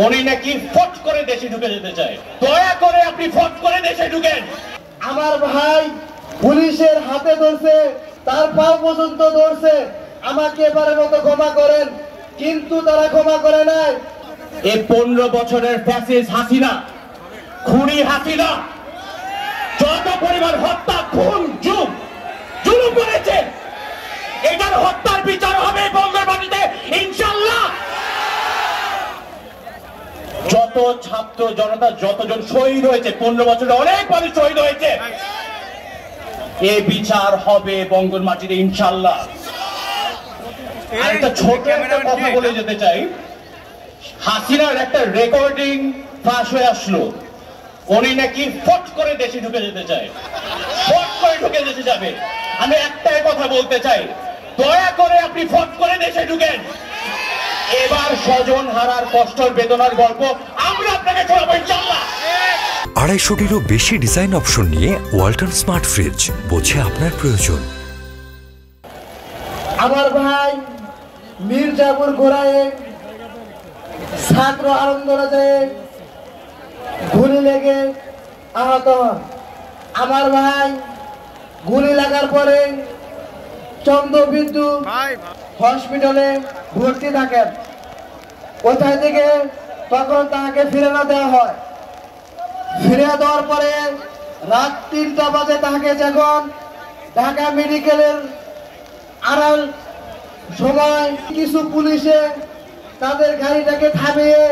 উনি নাকি ফট করে দেশে ঢুকে যেতে চায়। দয়া করে আপনি ফট করে দেশে ঢুকেন। আমার ভাই পুলিশের হাতে ধরছে, তার পা পর্যন্ত ধরছে, আমাকে এবারের মতো ক্ষমা করেন, কিন্তু তারা ক্ষমা করে নাই। এই 15 বছরের ফ্যাসিস্ট হাসিনা, খুনি হাসিনা যত পরিমাণ হত্যা, খুন, জুলুম করেছে, এটার হত্যার বিচার হবে বঙ্গের মাটিতে ইনশাআল্লাহ। যত ছাত্র জনতা, যতজন শহীদ হয়েছে, 15 বছরে অনেক মানুষ শহীদ হয়েছে, এই বিচার হবে বঙ্গের মাটিতে ইনশাআল্লাহ। আর একটা ছোট একটা কথা বলে যেতে চাই, হাসিনার একটা রেকর্ডিং ফাঁস হয়ে আসলো, উনি নাকি ফট করে দেশে ঢুকে যেতে চায়, ফট করে ঢুকে যেতে যাবে। আমি একটাই কথা বলতে চাই, দয়া করে আপনি ফট করে দেশে ঢুকেন। এবার স্বজন হারার কষ্টের বেদনার গল্প আমরা আপনাকে শোনাবো ইনশাআল্লাহ। 250-টিরও বেশি ডিজাইন অপশন নিয়ে ওয়ালটন স্মার্ট ফ্রিজ, বোঝে আপনার প্রয়োজন। আমার ভাই মির্জাপুর গোড়ায় ছাত্র আন্দোলনে গুলি লেগে আহত হন। আমার ভাই গুলি লাগার পরে চন্দ্রবিন্দু হসপিটালে ভর্তি থাকেন। কোথায় থেকে তখন তাকে ফিরে না দেওয়া হয়। ফিরে দেওয়ার পরে রাত 3টা বাজে তাকে যখন ঢাকা মেডিকেলের আড়াল সময় কিছু পুলিশে তাদের গাড়িটাকে থামিয়ে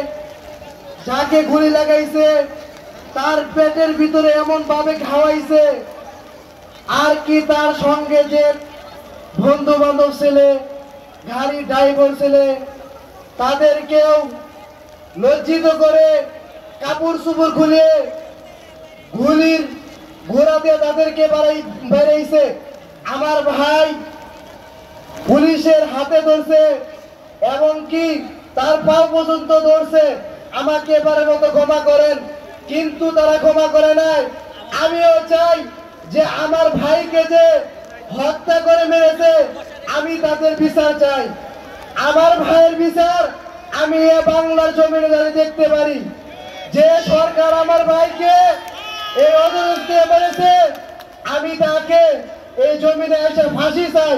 যাকে গুলি লাগাইছে তার পেটের ভিতরে এমন ভাবে খাওয়াইছে, আর কি তার সঙ্গে যে বন্ধু বান্ধব ছেলে, গাড়ি ড্রাইভার ছেলে, তাদেরকেও লজ্জিত করে কাপড় চোপড় খুলে গুলির ঘোড়া দিয়ে তাদেরকে বেড়াইছে। আমার ভাই পুলিশের হাতে ধরছে এবং কি তার পা পর্যন্ত ধরছে, আমাকে এবারের মতো ক্ষমা করেন, কিন্তু তারা ক্ষমা করে নাই। আমিও চাই যে আমার ভাইকে যে হত্যা করে মেরেছে, আমি তাদের বিচার চাই। আমার ভাইয়ের বিচার আমি এ বাংলার জমিনে দাঁড়িয়ে দেখতে পারি। যে সরকার আমার ভাইকে এই অবস্থায় মেরেছে, আমি তাকে এই জমিনে এসে ফাঁসি চাই।